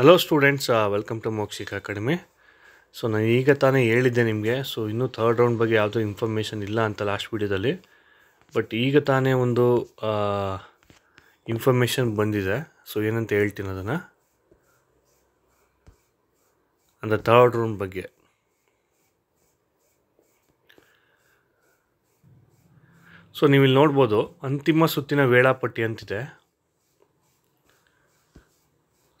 Hello students, welcome to Mokshik academy. So ನಾನು ಈಗ ತಾನೇ ಹೇಳಿದ್ದೆ ನಿಮಗೆ. ಸೊ ಇನ್ನೂ ಥರ್ಡ್ ರೌಂಡ್ ಬಗ್ಗೆ ಯಾವುದೂ ಇನ್ಫಾರ್ಮೇಷನ್ ಇಲ್ಲ ಅಂತ ಲಾಸ್ಟ್ ವೀಡಿಯೋದಲ್ಲಿ. ಬಟ್ ಈಗ ತಾನೇ ಒಂದು ಇನ್ಫಾರ್ಮೇಷನ್ ಬಂದಿದೆ. ಸೊ ಏನಂತ ಹೇಳ್ತೀನಿ ಅದನ್ನು, ಅಂದರೆ ಥರ್ಡ್ ರೌಂಡ್ ಬಗ್ಗೆ. ಸೊ ನೀವಿಲ್ಲಿ ನೋಡ್ಬೋದು, ಅಂತಿಮ ಸುತ್ತಿನ ವೇಳಾಪಟ್ಟಿ ಅಂತಿದೆ.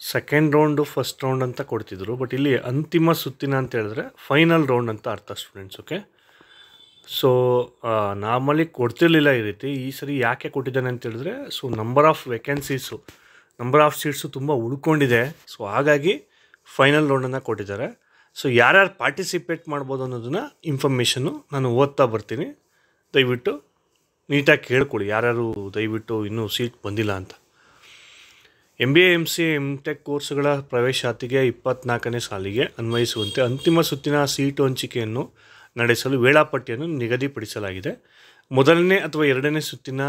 ಸೆಕೆಂಡ್ ರೌಂಡು, ಫಸ್ಟ್ ರೌಂಡ್ ಅಂತ ಕೊಡ್ತಿದ್ರು, ಬಟ್ ಇಲ್ಲಿ ಅಂತಿಮ ಸುತ್ತಿನ ಅಂತ ಹೇಳಿದ್ರೆ ಫೈನಲ್ ರೌಂಡ್ ಅಂತ ಅರ್ಥ ಸ್ಟೂಡೆಂಟ್ಸ್. ಓಕೆ, ಸೊ ನಾರ್ಮಲಿ ಕೊಡ್ತಿರ್ಲಿಲ್ಲ ಈ ರೀತಿ. ಈ ಸರಿ ಯಾಕೆ ಕೊಟ್ಟಿದ್ದಾನೆ ಅಂತ ಹೇಳಿದ್ರೆ, so number of vacancies, number of seats ತುಂಬ ಉಳ್ಕೊಂಡಿದೆ. ಸೊ ಹಾಗಾಗಿ ಫೈನಲ್ ರೌಂಡನ್ನು ಕೊಟ್ಟಿದ್ದಾರೆ. ಸೊ ಯಾರ್ಯಾರು ಪಾರ್ಟಿಸಿಪೇಟ್ ಮಾಡ್ಬೋದು ಅನ್ನೋದನ್ನು ಇನ್ಫಾರ್ಮೇಷನ್ನು ನಾನು ಓದ್ತಾ ಬರ್ತೀನಿ. ದಯವಿಟ್ಟು ನೀಟಾಗಿ ಕೇಳ್ಕೊಳ್ಳಿ, ಯಾರ್ಯಾರು ದಯವಿಟ್ಟು ಇನ್ನೂ ಸೀಟ್ ಬಂದಿಲ್ಲ ಅಂತ. MBA MCA MTech ಕೋರ್ಸ್ಗಳ ಪ್ರವೇಶಾತಿಗೆ 24ನೇ ಸಾಲಿಗೆ ಅನ್ವಯಿಸುವಂತೆ ಅಂತಿಮ ಸುತ್ತಿನ ಸೀಟು ಹಂಚಿಕೆಯನ್ನು ನಡೆಸಲು ವೇಳಾಪಟ್ಟಿಯನ್ನು ನಿಗದಿಪಡಿಸಲಾಗಿದೆ. ಮೊದಲನೇ ಅಥವಾ ಎರಡನೇ ಸುತ್ತಿನ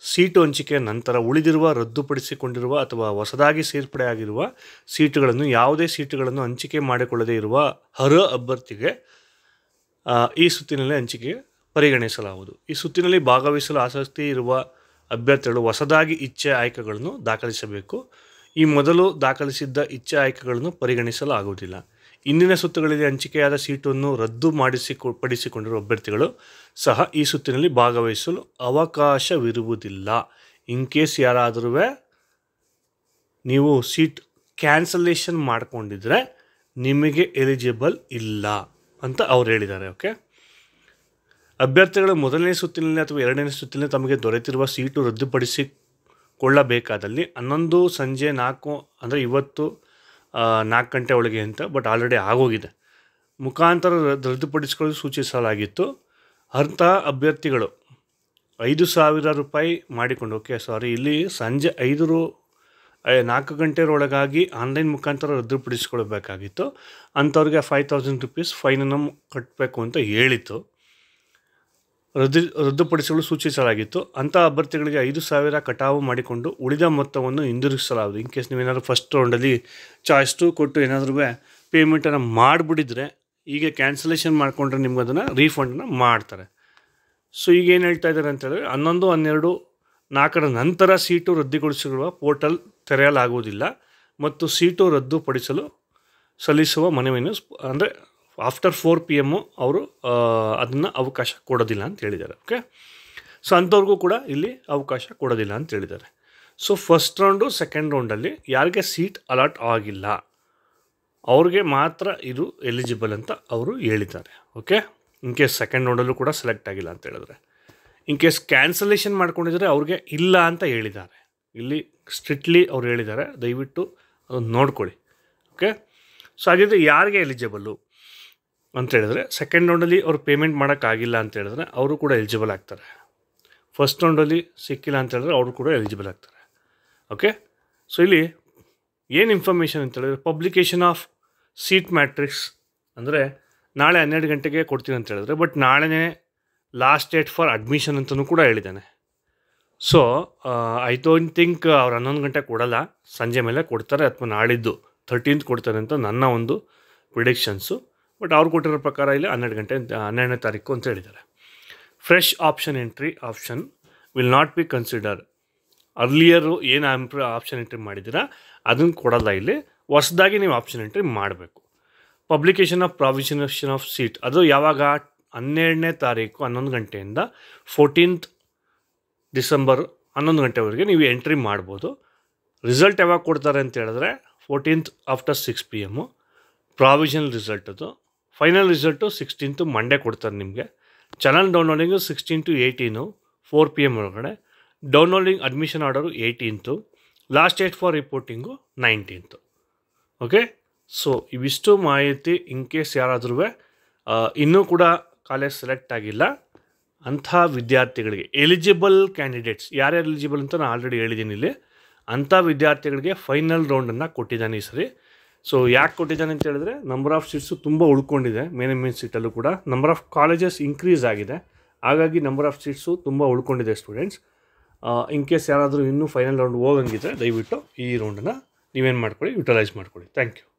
ಸೀಟು ಹಂಚಿಕೆಯ ನಂತರ ಉಳಿದಿರುವ, ರದ್ದುಪಡಿಸಿಕೊಂಡಿರುವ ಅಥವಾ ಹೊಸದಾಗಿ ಸೇರ್ಪಡೆಯಾಗಿರುವ ಸೀಟುಗಳನ್ನು, ಯಾವುದೇ ಸೀಟುಗಳನ್ನು ಹಂಚಿಕೆ ಮಾಡಿಕೊಳ್ಳದೇ ಇರುವ ಅರ್ಹ ಅಭ್ಯರ್ಥಿಗೆ ಈ ಸುತ್ತಿನಲ್ಲಿ ಹಂಚಿಕೆ ಪರಿಗಣಿಸಲಾಗುವುದು. ಈ ಸುತ್ತಿನಲ್ಲಿ ಭಾಗವಹಿಸಲು ಆಸಕ್ತಿ ಇರುವ ಅಭ್ಯರ್ಥಿಗಳು ಹೊಸದಾಗಿ ಇಚ್ಛೆ ಆಯ್ಕೆಗಳನ್ನು ದಾಖಲಿಸಬೇಕು. ಈ ಮೊದಲು ದಾಖಲಿಸಿದ್ದ ಇಚ್ಛೆ ಆಯ್ಕೆಗಳನ್ನು ಪರಿಗಣಿಸಲಾಗುವುದಿಲ್ಲ. ಇಂದಿನ ಸುತ್ತುಗಳಲ್ಲಿ ಹಂಚಿಕೆಯಾದ ಸೀಟನ್ನು ಪಡಿಸಿಕೊಂಡಿರುವ ಅಭ್ಯರ್ಥಿಗಳು ಸಹ ಈ ಸುತ್ತಿನಲ್ಲಿ ಭಾಗವಹಿಸಲು ಅವಕಾಶವಿರುವುದಿಲ್ಲ. ಇನ್ ಕೇಸ್ ಯಾರಾದರೂ ನೀವು ಸೀಟ್ ಕ್ಯಾನ್ಸಲೇಷನ್ ಮಾಡ್ಕೊಂಡಿದ್ರೆ ನಿಮಗೆ ಎಲಿಜಿಬಲ್ ಇಲ್ಲ ಅಂತ ಅವ್ರು ಹೇಳಿದ್ದಾರೆ. ಓಕೆ, ಅಭ್ಯರ್ಥಿಗಳು ಮೊದಲನೇ ಸುತ್ತಿನಲ್ಲಿ ಅಥವಾ ಎರಡನೇ ಸುತ್ತಿನಲ್ಲಿ ತಮಗೆ ದೊರೆತಿರುವ ಸೀಟು ರದ್ದುಪಡಿಸಿಕೊಳ್ಳಬೇಕಾದಲ್ಲಿ 11 ಸಂಜೆ 4 ಅಂದರೆ ಇವತ್ತು 4 ಗಂಟೆ ಒಳಗೆ ಅಂತ, ಬಟ್ ಆಲ್ರೆಡಿ ಆಗೋಗಿದೆ, ಮುಖಾಂತರ ರದ್ದುಪಡಿಸಿಕೊಳ್ಳಲು ಸೂಚಿಸಲಾಗಿತ್ತು. ಅರ್ಥ ಅಭ್ಯರ್ಥಿಗಳು 5,000 ರೂಪಾಯಿ ಮಾಡಿಕೊಂಡು, ಇಲ್ಲಿ ಸಂಜೆ 4 ಗಂಟೆಯೊಳಗಾಗಿ ಆನ್ಲೈನ್ ಮುಖಾಂತರ ರದ್ದುಪಡಿಸಿಕೊಳ್ಬೇಕಾಗಿತ್ತು. ಅಂಥವ್ರಿಗೆ 5,000 ರೂಪೀಸ್ ಫೈನನ್ನು ಕಟ್ಟಬೇಕು ಅಂತ ಹೇಳಿತ್ತು. ರದ್ದುಪಡಿಸಲು ಸೂಚಿಸಲಾಗಿತ್ತು. ಅಂಥ ಅಭ್ಯರ್ಥಿಗಳಿಗೆ 5,000 ಕಟಾವು ಮಾಡಿಕೊಂಡು ಉಳಿದ ಮೊತ್ತವನ್ನು ಹಿಂದಿರುಗಿಸಲಾಗುವುದು. ಇನ್ ಕೇಸ್ ನೀವೇನಾದರೂ ಫಸ್ಟ್ ರೌಂಡಲ್ಲಿ ಚಾಯ್ಸ್ 2 ಕೊಟ್ಟು ಏನಾದರೂ ಪೇಮೆಂಟನ್ನು ಮಾಡಿಬಿಟ್ಟಿದ್ರೆ, ಈಗ ಕ್ಯಾನ್ಸಲೇಷನ್ ಮಾಡಿಕೊಂಡ್ರೆ ನಿಮ್ಗೆ ಅದನ್ನು ರೀಫಂಡನ್ನು ಮಾಡ್ತಾರೆ. ಸೊ ಈಗ ಏನು ಹೇಳ್ತಾ ಇದ್ದಾರೆ ಅಂತ ಹೇಳಿದ್ರೆ, 11, 12, 4ರ ನಂತರ ಸೀಟು ರದ್ದುಗೊಳಿಸಿರುವ ಪೋರ್ಟಲ್ ತೆರೆಯಲಾಗುವುದಿಲ್ಲ ಮತ್ತು ಸೀಟು ರದ್ದುಪಡಿಸಲು ಸಲ್ಲಿಸುವ ಮನವಿಯನ್ನು ಅಂದರೆ ಆಫ್ಟರ್ 4 PM ಅವರು ಅದನ್ನು ಅವಕಾಶ ಕೊಡೋದಿಲ್ಲ ಅಂತ ಹೇಳಿದ್ದಾರೆ. ಓಕೆ, ಸೊ ಅಂಥವ್ರಿಗೂ ಕೂಡ ಇಲ್ಲಿ ಅವಕಾಶ ಕೊಡೋದಿಲ್ಲ ಅಂತ ಹೇಳಿದ್ದಾರೆ. ಸೊ ಫಸ್ಟ್ ರೌಂಡು, ಸೆಕೆಂಡ್ ರೌಂಡಲ್ಲಿ ಯಾರಿಗೆ ಸೀಟ್ ಅಲಾಟ್ ಆಗಿಲ್ಲ ಅವ್ರಿಗೆ ಮಾತ್ರ ಇದು ಎಲಿಜಿಬಲ್ ಅಂತ ಅವರು ಹೇಳಿದ್ದಾರೆ. ಓಕೆ, ಇನ್ ಕೇಸ್ ಸೆಕೆಂಡ್ ರೌಂಡಲ್ಲೂ ಕೂಡ ಸೆಲೆಕ್ಟ್ ಆಗಿಲ್ಲ ಅಂತ ಹೇಳಿದ್ರೆ, ಇನ್ ಕೇಸ್ ಕ್ಯಾನ್ಸಲೇಷನ್ ಮಾಡ್ಕೊಂಡಿದ್ರೆ ಅವ್ರಿಗೆ ಇಲ್ಲ ಅಂತ ಹೇಳಿದ್ದಾರೆ. ಇಲ್ಲಿ ಸ್ಟ್ರಿಕ್ಟ್ಲಿ ಅವ್ರು ಹೇಳಿದ್ದಾರೆ, ದಯವಿಟ್ಟು ಅದನ್ನು ನೋಡ್ಕೊಳ್ಳಿ. ಓಕೆ, ಸೊ ಹಾಗಿದ್ರೆ ಯಾರಿಗೆ ಎಲಿಜಿಬಲ್ಲು ಅಂತ ಹೇಳಿದ್ರೆ, ಸೆಕೆಂಡ್ ರೌಂಡಲ್ಲಿ ಅವ್ರು ಪೇಮೆಂಟ್ ಮಾಡೋಕ್ಕಾಗಿಲ್ಲ ಅಂತ ಹೇಳಿದ್ರೆ ಅವರು ಕೂಡ ಎಲಿಜಿಬಲ್ ಆಗ್ತಾರೆ. ಫಸ್ಟ್ ರೌಂಡಲ್ಲಿ ಸಿಕ್ಕಿಲ್ಲ ಅಂತ ಹೇಳಿದ್ರೆ ಅವರು ಕೂಡ ಎಲಿಜಿಬಲ್ ಆಗ್ತಾರೆ. ಓಕೆ, ಸೊ ಇಲ್ಲಿ ಏನು ಇನ್ಫಾರ್ಮೇಷನ್ ಅಂತ ಹೇಳಿದ್ರೆ, ಪಬ್ಲಿಕೇಶನ್ ಆಫ್ ಸೀಟ್ ಮ್ಯಾಟ್ರಿಕ್ಸ್ ಅಂದರೆ ನಾಳೆ 12 ಗಂಟೆಗೆ ಕೊಡ್ತೀನಿ ಅಂತ ಹೇಳಿದ್ರೆ, ಬಟ್ ನಾಳೆನೇ ಲಾಸ್ಟ್ ಡೇಟ್ ಫಾರ್ ಅಡ್ಮಿಷನ್ ಅಂತಲೂ ಕೂಡ ಹೇಳಿದ್ದಾನೆ. ಸೊ ಐ ಡೋಂಟ್ ಥಿಂಕ್ ಅವ್ರು 11 ಗಂಟೆ ಕೊಡಲ್ಲ, ಸಂಜೆ ಮೇಲೆ ಕೊಡ್ತಾರೆ ಅಥವಾ ನಾಳಿದ್ದು 13th ಕೊಡ್ತಾರೆ ಅಂತ ನನ್ನ ಒಂದು ಪ್ರಿಡಿಕ್ಷನ್ಸು. ಬಟ್ ಅವ್ರು ಕೊಟ್ಟಿರೋ ಪ್ರಕಾರ ಇಲ್ಲಿ 12ನೇ ತಾರೀಕು ಅಂತ ಹೇಳಿದ್ದಾರೆ. Fresh option entry option will not be consider. Earlier ಏನು ಆಪ್ಷನ್ ಎಂಟ್ರಿ ಮಾಡಿದ್ದೀರಾ ಅದನ್ನು ಕೊಡಲ್ಲ. ಇಲ್ಲಿ ಹೊಸದಾಗಿ ನೀವು ಆಪ್ಷನ್ ಎಂಟ್ರಿ ಮಾಡಬೇಕು. Publication of provisional of seat, ಅದು ಯಾವಾಗ 12ನೇ ತಾರೀಕು 11 ಗಂಟೆಯಿಂದ 14th ಡಿಸೆಂಬರ್ 11 ಗಂಟೆವರೆಗೆ ನೀವು ಎಂಟ್ರಿ ಮಾಡ್ಬೋದು. ರಿಸಲ್ಟ್ ಯಾವಾಗ ಕೊಡ್ತಾರೆ ಅಂತ ಹೇಳಿದ್ರೆ 14th after 6 PM provisional result. ಅದು ಫೈನಲ್ ರಿಸಲ್ಟು 16th ಮಂಡೇ ಕೊಡ್ತಾರೆ ನಿಮಗೆ. ಚಾನಲ್ ಡೌನ್ಲೋಡಿಂಗು 16 to 18 4 PM ಒಳಗಡೆ. Downloading admission order 18th. Last date for reporting 19th. Okay, so ಇವಿಷ್ಟು ಮಾಹಿತಿ. ಇನ್ ಕೇಸ್ ಯಾರಾದರೂ ಇನ್ನೂ ಕೂಡ ಕಾಲೇಜ್ ಸೆಲೆಕ್ಟ್ ಆಗಿಲ್ಲ ಅಂಥ ವಿದ್ಯಾರ್ಥಿಗಳಿಗೆ, ಎಲಿಜಿಬಲ್ ಕ್ಯಾಂಡಿಡೇಟ್ಸ್ ಯಾರ್ಯಾರು ಎಲಿಜಿಬಲ್ ಅಂತ ನಾನು ಆಲ್ರೆಡಿ ಹೇಳಿದ್ದೀನಿ ಇಲ್ಲಿ, ಅಂಥ ವಿದ್ಯಾರ್ಥಿಗಳಿಗೆ ಫೈನಲ್ ರೌಂಡನ್ನು ಕೊಟ್ಟಿದ್ದಾನೆ ಈ ಸರಿ. ಸೊ ಯಾಕೆ ಕೊಟ್ಟಿದ್ದಾನೆ ಅಂತ ಹೇಳಿದ್ರೆ, ನಂಬರ್ ಆಫ್ ಸೀಟ್ಸು ತುಂಬ ಉಳ್ಕೊಂಡಿದೆ. ಮೇನ್ ಸೀಟಲ್ಲೂ ಕೂಡ ನಂಬರ್ ಆಫ್ ಕಾಲೇಜಸ್ ಇನ್ಕ್ರೀಸ್ ಆಗಿದೆ, ಹಾಗಾಗಿ ನಂಬರ್ ಆಫ್ ಸೀಟ್ಸು ತುಂಬ ಉಳ್ಕೊಂಡಿದೆ ಸ್ಟೂಡೆಂಟ್ಸ್. ಇನ್ ಕೇಸ್ ಯಾರಾದರೂ ಇನ್ನೂ ಫೈನಲ್ ರೌಂಡ್ ಹೋಗಂಗಿದ್ರೆ ದಯವಿಟ್ಟು ಈ ರೌಂಡನ್ನು ನೀವೇನು ಮಾಡ್ಕೊಳ್ಳಿ, ಯುಟಿಲೈಸ್ ಮಾಡ್ಕೊಳ್ಳಿ. Thank you.